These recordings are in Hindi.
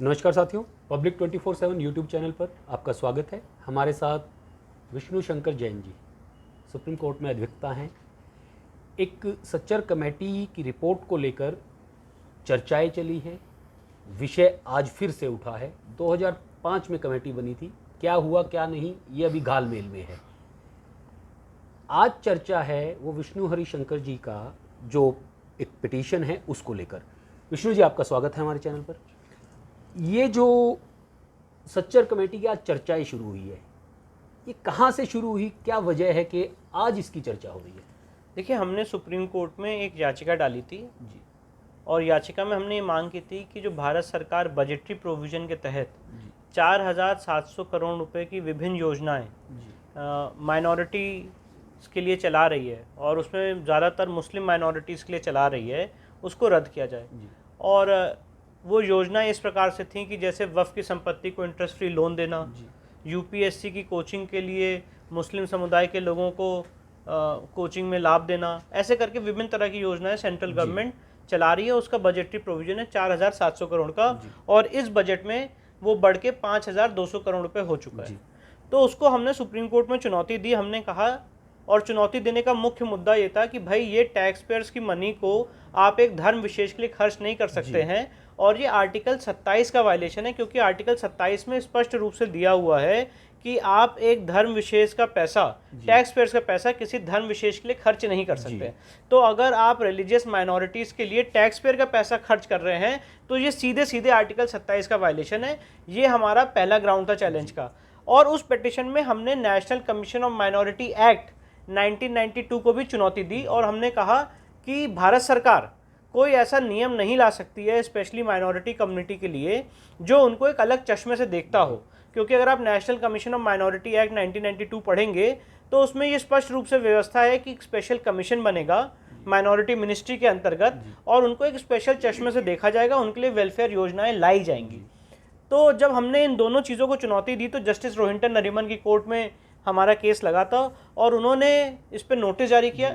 नमस्कार साथियों, पब्लिक 24/7 यूट्यूब चैनल पर आपका स्वागत है। हमारे साथ विष्णु शंकर जैन जी सुप्रीम कोर्ट में अधिवक्ता हैं। एक सच्चर कमेटी की रिपोर्ट को लेकर चर्चाएं चली हैं। विषय आज फिर से उठा है। 2005 में कमेटी बनी थी, क्या हुआ क्या नहीं ये अभी घालमेल में है। आज चर्चा है वो विष्णु हरिशंकर जी का जो एक पिटीशन है उसको लेकर। विष्णु जी, आपका स्वागत है हमारे चैनल पर। ये जो सच्चर कमेटी की आज चर्चाएं शुरू हुई है, ये कहाँ से शुरू हुई, क्या वजह है कि आज इसकी चर्चा हो रही है? देखिए, हमने सुप्रीम कोर्ट में एक याचिका डाली थी जी। और याचिका में हमने ये मांग की थी कि जो भारत सरकार बजटरी प्रोविज़न के तहत जी। 4,700 करोड़ रुपए की विभिन्न योजनाएं माइनॉरिटीज़ के लिए चला रही है और उसमें ज़्यादातर मुस्लिम माइनॉरिटीज़ के लिए चला रही है, उसको रद्द किया जाए। जी। और वो योजनाएं इस प्रकार से थीं कि जैसे वफ़ की संपत्ति को इंटरेस्ट फ्री लोन देना, यूपीएससी की कोचिंग के लिए मुस्लिम समुदाय के लोगों को कोचिंग में लाभ देना, ऐसे करके विभिन्न तरह की योजनाएं सेंट्रल गवर्नमेंट चला रही है। उसका बजटरी प्रोविजन है 4,700 करोड़ का और इस बजट में वो बढ़ के 5,200 करोड़ रुपए हो चुका है। तो उसको हमने सुप्रीम कोर्ट में चुनौती दी। हमने कहा, और चुनौती देने का मुख्य मुद्दा ये था कि भाई ये टैक्स पेयर्स की मनी को आप एक धर्म विशेष के लिए खर्च नहीं कर सकते हैं और ये आर्टिकल 27 का वायलेशन है, क्योंकि आर्टिकल 27 में स्पष्ट रूप से दिया हुआ है कि आप एक धर्म विशेष का पैसा, टैक्स पेयर्स का पैसा किसी धर्म विशेष के लिए खर्च नहीं कर सकते। तो अगर आप रिलीजियस माइनॉरिटीज़ के लिए टैक्स पेयर का पैसा खर्च कर रहे हैं तो ये सीधे सीधे आर्टिकल 27 का वायलेशन है। ये हमारा पहला ग्राउंड था चैलेंज का। और उस पिटीशन में हमने national commission of minority act 1992 को भी चुनौती दी और हमने कहा कि भारत सरकार कोई ऐसा नियम नहीं ला सकती है स्पेशली माइनॉरिटी कम्युनिटी के लिए जो उनको एक अलग चश्मे से देखता हो, क्योंकि अगर आप national commission of minority act 1992 पढ़ेंगे तो उसमें ये स्पष्ट रूप से व्यवस्था है कि एक स्पेशल कमीशन बनेगा माइनॉरिटी मिनिस्ट्री के अंतर्गत और उनको एक स्पेशल चश्मे से देखा जाएगा, उनके लिए वेलफेयर योजनाएं लाई जाएंगी। तो जब हमने इन दोनों चीज़ों को चुनौती दी तो जस्टिस रोहिंटन नरीमन की कोर्ट में हमारा केस लगा था और उन्होंने इस पर नोटिस जारी किया।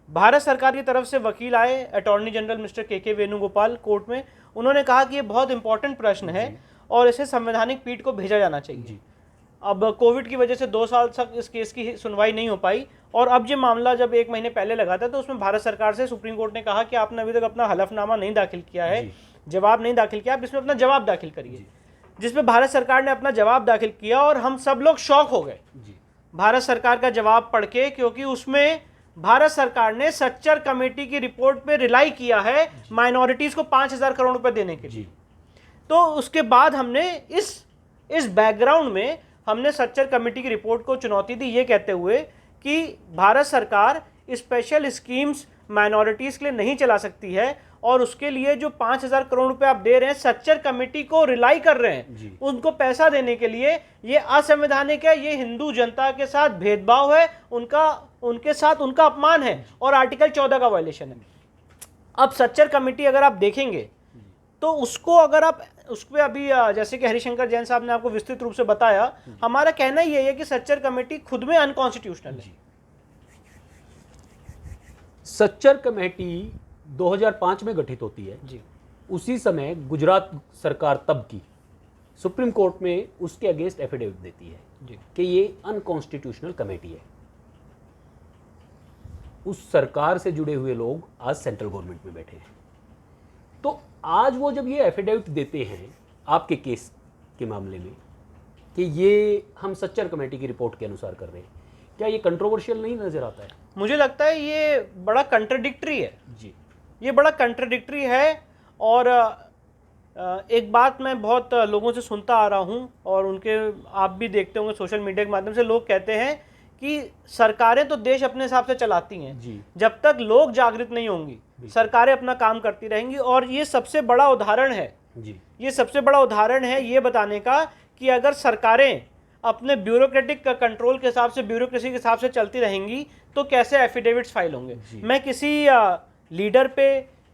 भारत सरकार की तरफ से वकील आए, अटॉर्नी जनरल मिस्टर के वेणुगोपाल कोर्ट में। उन्होंने कहा कि ये बहुत इंपॉर्टेंट प्रश्न है और इसे संवैधानिक पीठ को भेजा जाना चाहिए। अब कोविड की वजह से 2 साल तक इस केस की सुनवाई नहीं हो पाई और अब ये मामला जब 1 महीने पहले लगा था तो उसमें भारत सरकार से सुप्रीम कोर्ट ने कहा कि आपने अभी तक अपना हलफनामा नहीं दाखिल किया है, जवाब नहीं दाखिल किया, आप इसमें अपना जवाब दाखिल करिए। जिसमें भारत सरकार ने अपना जवाब दाखिल किया और हम सब लोग शॉक हो गए भारत सरकार का जवाब पढ़ के, क्योंकि उसमें भारत सरकार ने सच्चर कमेटी की रिपोर्ट पे रिलाई किया है माइनॉरिटीज को 5,000 करोड़ रुपए देने के लिए। तो उसके बाद हमने इस बैकग्राउंड में हमने सच्चर कमेटी की रिपोर्ट को चुनौती दी, ये कहते हुए कि भारत सरकार स्पेशल स्कीम्स माइनॉरिटीज के लिए नहीं चला सकती है और उसके लिए जो 5,000 करोड़ रुपए आप दे रहे हैं, सच्चर कमेटी को रिलाई कर रहे हैं उनको पैसा देने के लिए, ये असंवैधानिक है, ये हिंदू जनता के साथ भेदभाव है, उनके साथ उनका अपमान है और आर्टिकल 14 का वायलेशन है। अब सच्चर कमेटी अगर आप देखेंगे तो उसको अगर आप उस पर अभी जैसे कि हरिशंकर जैन साहब ने आपको विस्तृत रूप से बताया, हमारा कहना ये है कि सच्चर कमेटी खुद में अनकॉन्स्टिट्यूशनल है। सच्चर कमेटी 2005 में गठित होती है उसी समय गुजरात सरकार तब की सुप्रीम कोर्ट में उसके अगेंस्ट एफिडेविट देती है कि ये अनकॉन्स्टिट्यूशनल कमेटी है। उस सरकार से जुड़े हुए लोग आज सेंट्रल गवर्नमेंट में बैठे हैं। तो आज वो जब ये एफिडेविट देते हैं आपके केस के मामले में कि ये हम सच्चर कमेटी की रिपोर्ट के अनुसार कर रहे हैं, क्या ये कंट्रोवर्शियल नहीं नजर आता है? मुझे लगता है ये बड़ा कंट्राडिक्टरी है ये बड़ा कंट्राडिक्टरी है। और एक बात मैं बहुत लोगों से सुनता आ रहा हूँ और उनके आप भी देखते होंगे सोशल मीडिया के माध्यम से, लोग कहते हैं कि सरकारें तो देश अपने हिसाब से चलाती हैं, जब तक लोग जागृत नहीं होंगी सरकारें अपना काम करती रहेंगी। और ये सबसे बड़ा उदाहरण है ये सबसे बड़ा उदाहरण है ये बताने का कि अगर सरकारें अपने ब्यूरोक्रेटिक कंट्रोल के हिसाब से, ब्यूरोक्रेसी के हिसाब से चलती रहेंगी तो कैसे एफिडेविट्स फाइल होंगे। मैं किसी लीडर पे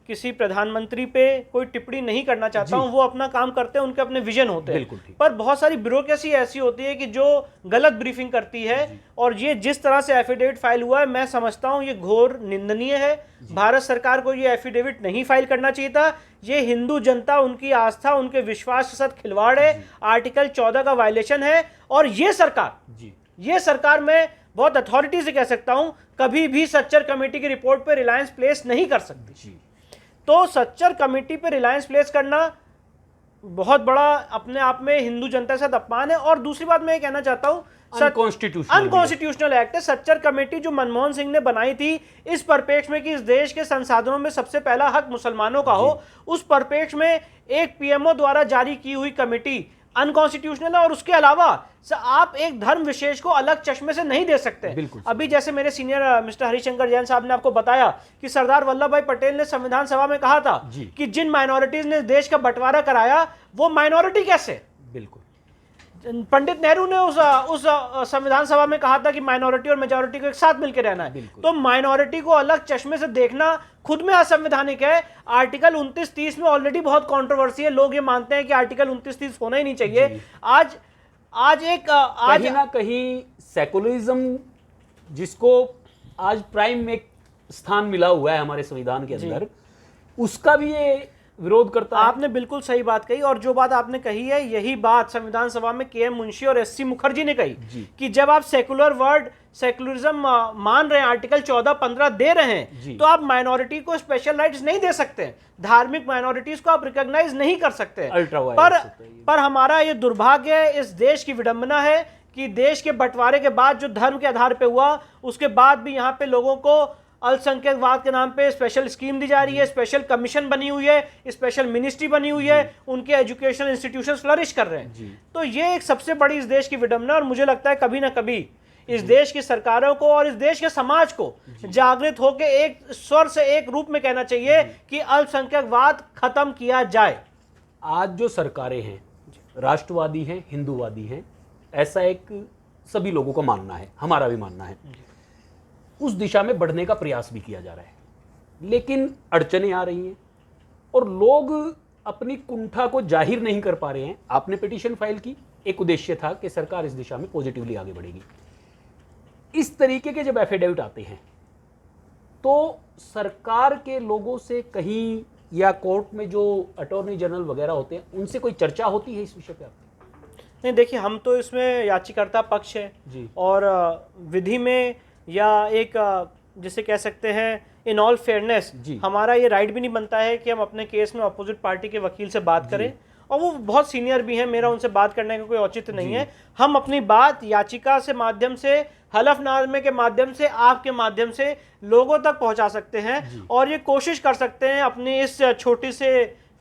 किसी प्रधानमंत्री पे कोई टिप्पणी नहीं करना चाहता हूं, वो अपना काम करते हैं, उनके अपने विजन होते हैं, पर बहुत सारी ब्यूरोक्रेसी ऐसी होती है कि जो गलत ब्रीफिंग करती है। और ये जिस तरह से एफिडेविट फाइल हुआ है, मैं समझता हूं ये घोर निंदनीय है। भारत सरकार को ये एफिडेविट नहीं फाइल करना चाहिए था। ये हिंदू जनता, उनकी आस्था, उनके विश्वास के साथ खिलवाड़ है, आर्टिकल 14 का वायलेशन है। और ये सरकार मैं बहुत अथॉरिटी से कह सकता हूं, कभी भी सच्चर कमेटी की रिपोर्ट पे रिलायंस प्लेस नहीं कर सकती। तो सच्चर कमेटी पे रिलायंस प्लेस करना बहुत बड़ा अपने आप में हिंदू जनता के साथ अपमान है। और दूसरी बात मैं ये कहना चाहता हूं, अनकॉन्स्टिट्यूशनल एक्ट है। सच्चर कमेटी जो मनमोहन सिंह ने बनाई थी इस परिप्रेक्ष्य में कि इस देश के संसाधनों में सबसे पहला हक मुसलमानों का हो, उस परिप्रेक्ष्य में एक पीएमओ द्वारा जारी की हुई कमेटी अनकॉन्स्टिट्यूशनल है। और उसके अलावा आप एक धर्म विशेष को अलग चश्मे से नहीं दे सकते। अभी जैसे मेरे सीनियर मिस्टर हरिशंकर जैन साहब ने आपको बताया कि सरदार वल्लभ भाई पटेल ने संविधान सभा में कहा था कि जिन माइनॉरिटीज ने देश का बंटवारा कराया वो माइनॉरिटी कैसे। बिल्कुल, पंडित नेहरू ने उस संविधान सभा में कहा था कि माइनॉरिटी और मेजॉरिटी को एक साथ मिलकर रहना है। तो माइनॉरिटी को अलग चश्मे से देखना खुद में असंवैधानिक है। आर्टिकल 29-30 में ऑलरेडी बहुत कंट्रोवर्सी है। लोग ये मानते हैं कि आर्टिकल 29-30 होना ही नहीं चाहिए। आज कहीं ना कहीं सेकुलरिज्म, जिसको आज प्राइम में स्थान मिला हुआ है हमारे संविधान के अंदर, उसका भी ये विरोध करता है। आपने बिल्कुल सही बात कही। और जो बात आपने कही है, यही बात संविधान सभा में के एम मुंशी और एस सी मुखर्जी ने कही कि जब आप सेकुलर वर्ड, सेकुलरिज्म मान रहे हैं, आर्टिकल 14-15 दे रहे हैं, तो आप माइनॉरिटी को स्पेशल राइट्स नहीं दे सकते, धार्मिक माइनॉरिटीज को आप रिकॉग्नाइज नहीं कर सकते। पर हमारा ये दुर्भाग्य है, इस देश की विडंबना है कि देश के बंटवारे के बाद जो धर्म के आधार पे हुआ, उसके बाद भी यहाँ पे लोगों को अल्पसंख्यकवाद के नाम पे स्पेशल स्कीम दी जा रही है, स्पेशल कमीशन बनी हुई है, स्पेशल मिनिस्ट्री बनी हुई है, उनके एजुकेशनल इंस्टीट्यूशंस फ्लरिश कर रहे हैं। तो ये एक सबसे बड़ी इस देश की विडंबना। और मुझे लगता है कभी ना कभी इस देश की सरकारों को और इस देश के समाज को जागृत होकर एक स्वर से, एक रूप में कहना चाहिए कि अल्पसंख्यकवाद खत्म किया जाए। आज जो सरकारें हैं, राष्ट्रवादी हैं, हिंदूवादी हैं, ऐसा एक सभी लोगों को मानना है, हमारा भी मानना है। उस दिशा में बढ़ने का प्रयास भी किया जा रहा है, लेकिन अड़चनें आ रही हैं और लोग अपनी कुंठा को जाहिर नहीं कर पा रहे हैं। आपने पिटीशन फाइल की, एक उद्देश्य था कि सरकार इस दिशा में पॉजिटिवली आगे बढ़ेगी। इस तरीके के जब एफिडेविट आते हैं तो सरकार के लोगों से कहीं, या कोर्ट में जो अटॉर्नी जनरल वगैरह होते हैं, उनसे कोई चर्चा होती है इस विषय पे? आपकी नहीं, देखिए, हम तो इसमें याचिकाकर्ता पक्ष है और विधि में, या एक जिसे कह सकते हैं इन ऑल फेयरनेस, हमारा ये राइट भी नहीं बनता है कि हम अपने केस में अपोजिट पार्टी के वकील से बात करें। और वो बहुत सीनियर भी हैं, मेरा उनसे बात करने का कोई औचित्य नहीं है। हम अपनी बात याचिका से माध्यम से, हलफनामे के माध्यम से, आपके माध्यम से लोगों तक पहुंचा सकते हैं और ये कोशिश कर सकते हैं अपनी इस छोटी से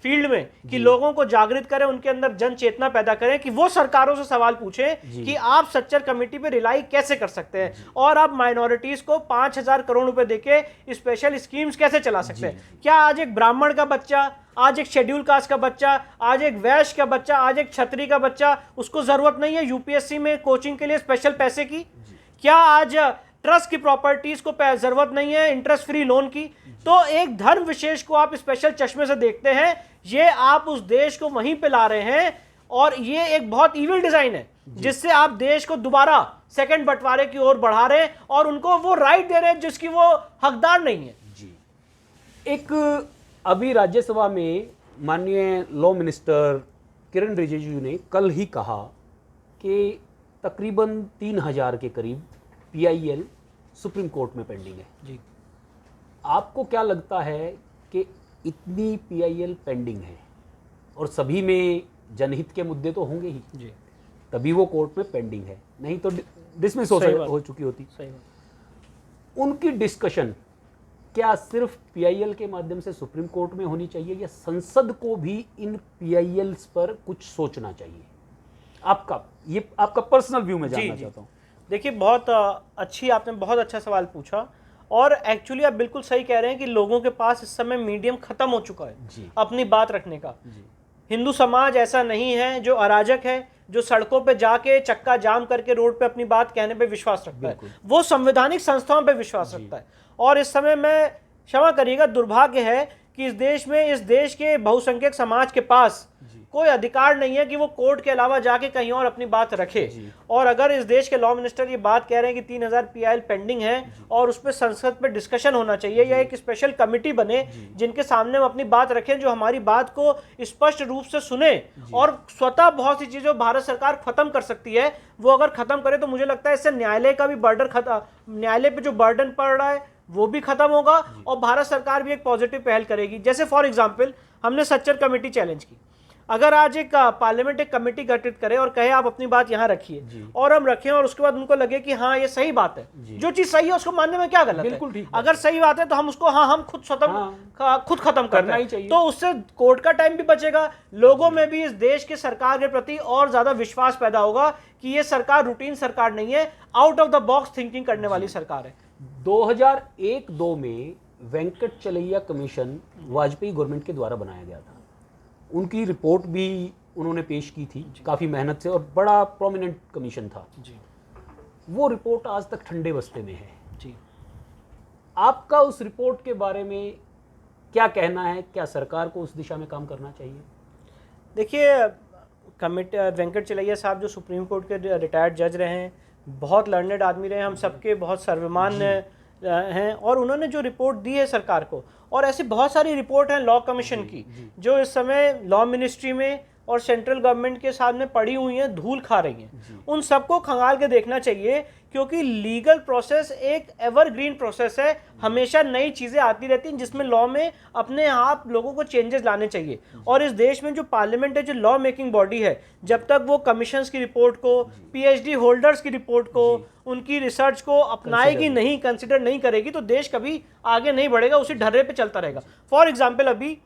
फील्ड में कि लोगों को जागृत करें, उनके अंदर जन चेतना पैदा करें कि वो सरकारों से सवाल पूछें कि आप सच्चर कमेटी पे रिलाई कैसे कर सकते हैं और आप माइनॉरिटीज को 5,000 करोड़ रुपए देके स्पेशल स्कीम्स कैसे चला सकते हैं। क्या आज एक ब्राह्मण का बच्चा, आज एक शेड्यूल कास्ट का बच्चा, आज एक वैश्य का बच्चा, आज एक क्षत्रिय का बच्चा, उसको जरूरत नहीं है यूपीएससी में कोचिंग के लिए स्पेशल पैसे की? क्या आज ट्रस्ट की प्रॉपर्टीज को जरूरत नहीं है इंटरेस्ट फ्री लोन की? तो एक धर्म विशेष को आप स्पेशल चश्मे से देखते हैं, ये आप उस देश को वहीं पे ला रहे हैं और ये एक बहुत इविल डिजाइन है जिससे आप देश को दोबारा सेकंड बंटवारे की ओर बढ़ा रहे हैं और उनको वो राइट दे रहे हैं जिसकी वो हकदार नहीं है। जी, एक अभी राज्यसभा में माननीय लॉ मिनिस्टर किरण रिजिजू ने कल ही कहा कि तकरीबन 3,000 के करीब PIL सुप्रीम कोर्ट में पेंडिंग है। जी, आपको क्या लगता है कि इतनी PIL पेंडिंग है और सभी में जनहित के मुद्दे तो होंगे ही जी, तभी वो कोर्ट में पेंडिंग है, नहीं तो डिसमिस हो चुकी होती। सही बात। उनकी डिस्कशन क्या सिर्फ PIL के माध्यम से सुप्रीम कोर्ट में होनी चाहिए या संसद को भी इन PILs पर कुछ सोचना चाहिए? आपका पर्सनल व्यू में जानना चाहता हूँ। देखिए, बहुत आपने बहुत अच्छा सवाल पूछा और एक्चुअली आप बिल्कुल सही कह रहे हैं कि लोगों के पास इस समय मीडियम खत्म हो चुका है अपनी बात रखने का। हिंदू समाज ऐसा नहीं है जो अराजक है, जो सड़कों पे जाके चक्का जाम करके रोड पे अपनी बात कहने पे विश्वास रखता है, वो संवैधानिक संस्थाओं पे विश्वास रखता है। और इस समय मैं, क्षमा करिएगा, दुर्भाग्य है कि इस देश के बहुसंख्यक समाज के पास कोई अधिकार नहीं है कि वो कोर्ट के अलावा जाके कहीं और अपनी बात रखे। और अगर इस देश के लॉ मिनिस्टर ये बात कह रहे हैं कि 3000 PIL पेंडिंग है और उस पर संसद पे डिस्कशन होना चाहिए या एक स्पेशल कमेटी बने जिनके सामने हम अपनी बात रखें, जो हमारी बात को स्पष्ट रूप से सुने और स्वतः बहुत सी चीजें भारत सरकार खत्म कर सकती है वो अगर खत्म करे तो मुझे लगता है इससे न्यायालय का भी बर्डन, न्यायालय पे जो बर्डन पड़ रहा है वो भी खत्म होगा और भारत सरकार भी एक पॉजिटिव पहल करेगी। जैसे फॉर एग्जांपल हमने सच्चर कमेटी चैलेंज की, अगर आज एक पार्लियामेंट एक कमेटी गठित करे और कहे आप अपनी बात यहाँ रखिए और हम रखें और उसके बाद उनको लगे कि हाँ ये सही बात है, जो चीज सही है उसको मानने में क्या गलत बिल्कुल है, ठीक अगर सही बात है तो हम उसको हम खुद खत्म करना ही चाहिए। तो उससे कोर्ट का टाइम भी बचेगा, लोगों में भी इस देश के सरकार के प्रति और ज्यादा विश्वास पैदा होगा कि ये सरकार रूटीन सरकार नहीं है, out of the box thinking करने वाली सरकार है। 2001-2 में वेंकट चलैया कमीशन वाजपेयी गवर्नमेंट के द्वारा बनाया गया था, उनकी रिपोर्ट भी उन्होंने पेश की थी काफ़ी मेहनत से और बड़ा प्रोमिनेंट कमीशन था जी। वो रिपोर्ट आज तक ठंडे बस्ते में है जी। आपका उस रिपोर्ट के बारे में क्या कहना है, क्या सरकार को उस दिशा में काम करना चाहिए? देखिए, कमिटी वेंकट चलैया साहब जो सुप्रीम कोर्ट के रिटायर्ड जज रहे हैं, बहुत लर्नेड आदमी रहे, हम सबके बहुत सर्वमान्य हैं और उन्होंने जो रिपोर्ट दी है सरकार को, और ऐसी बहुत सारी रिपोर्ट हैं लॉ कमीशन की जो इस समय लॉ मिनिस्ट्री में और सेंट्रल गवर्नमेंट के सामने पड़ी हुई हैं, धूल खा रही हैं, उन सबको खंगाल के देखना चाहिए क्योंकि लीगल प्रोसेस एक एवरग्रीन प्रोसेस है, हमेशा नई चीज़ें आती रहती हैं जिसमें लॉ में अपने आप लोगों को चेंजेस लाने चाहिए। और इस देश में जो पार्लियामेंट है, जो लॉ मेकिंग बॉडी है, जब तक वो कमीशंस की रिपोर्ट को, PhD होल्डर्स की रिपोर्ट को, उनकी रिसर्च को अपनाएगी नहीं, कंसिडर नहीं करेगी तो देश कभी आगे नहीं बढ़ेगा, उसी ढर्रे पे चलता रहेगा। फॉर एग्जाम्पल अभी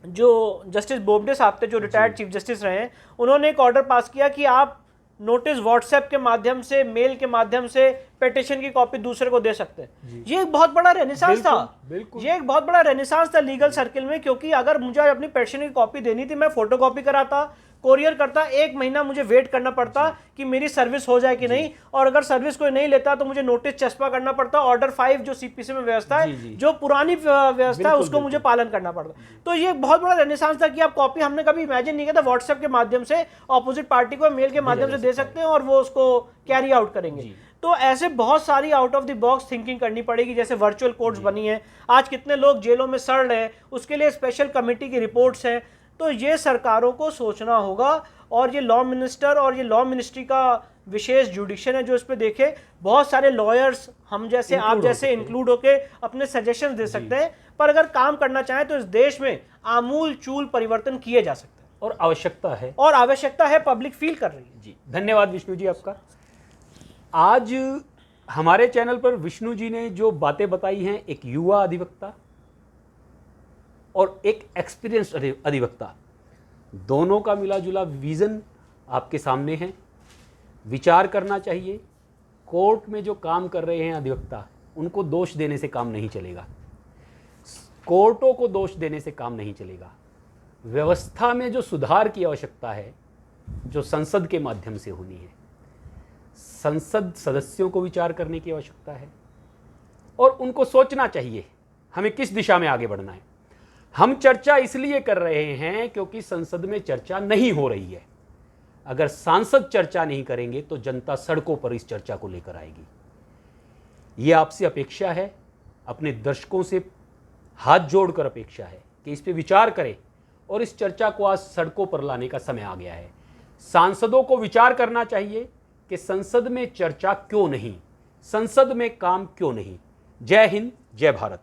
जो जस्टिस बोबडे साहब थे, जो रिटायर्ड चीफ जस्टिस रहे हैं, उन्होंने एक ऑर्डर पास किया कि आप नोटिस व्हाट्सएप के माध्यम से, मेल के माध्यम से पिटीशन की कॉपी दूसरे को दे सकते हैं। ये एक बहुत बड़ा रेनेसांस था, ये एक बहुत बड़ा रेनेसांस था लीगल सर्किल में, क्योंकि अगर मुझे अपनी पिटीशन की कॉपी देनी थी, मैं फोटोकॉपी कराता, कोरियर करता, 1 महीना मुझे वेट करना पड़ता कि मेरी सर्विस हो जाए कि नहीं, और अगर सर्विस कोई नहीं लेता तो मुझे नोटिस चस्पा करना पड़ता, ऑर्डर 5 जो CPC में व्यवस्था है, जो पुरानी व्यवस्था है उसको मुझे पालन करना पड़ता। तो ये बहुत बड़ा रेनेसांस था कि आप कॉपी, हमने कभी इमेजिन नहीं किया था व्हाट्सएप के माध्यम से ऑपोजिट पार्टी को मेल के माध्यम से दे सकते हैं और वो उसको कैरी आउट करेंगे। तो ऐसे बहुत सारी out of the box thinking करनी पड़ेगी। जैसे वर्चुअल कोर्ट्स बनी है, आज कितने लोग जेलों में सड़ रहे हैं, उसके लिए स्पेशल कमेटी की रिपोर्ट्स हैं। तो ये सरकारों को सोचना होगा और ये लॉ मिनिस्टर और ये लॉ मिनिस्ट्री का विशेष जुडिक्शन है जो इस पे देखे। बहुत सारे लॉयर्स हम जैसे, आप जैसे इंक्लूड होके अपने सजेशंस दे सकते हैं, पर अगर काम करना चाहें तो इस देश में आमूल चूल परिवर्तन किए जा सकते हैं और आवश्यकता है, पब्लिक फील कर रही है जी। धन्यवाद विष्णु जी आपका। आज हमारे चैनल पर विष्णु जी ने जो बातें बताई हैं, एक युवा अधिवक्ता और एक एक्सपीरियंस्ड अधिवक्ता, दोनों का मिला जुला विज़न आपके सामने है। विचार करना चाहिए। कोर्ट में जो काम कर रहे हैं अधिवक्ता, उनको दोष देने से काम नहीं चलेगा, कोर्टों को दोष देने से काम नहीं चलेगा। व्यवस्था में जो सुधार की आवश्यकता है, जो संसद के माध्यम से होनी है, संसद सदस्यों को विचार करने की आवश्यकता है और उनको सोचना चाहिए हमें किस दिशा में आगे बढ़ना है। हम चर्चा इसलिए कर रहे हैं क्योंकि संसद में चर्चा नहीं हो रही है। अगर सांसद चर्चा नहीं करेंगे तो जनता सड़कों पर इस चर्चा को लेकर आएगी। ये आपसे अपेक्षा है, अपने दर्शकों से हाथ जोड़कर अपेक्षा है कि इस पे विचार करें और इस चर्चा को आज सड़कों पर लाने का समय आ गया है। सांसदों को विचार करना चाहिए कि संसद में चर्चा क्यों नहीं, संसद में काम क्यों नहीं। जय हिंद, जय भारत।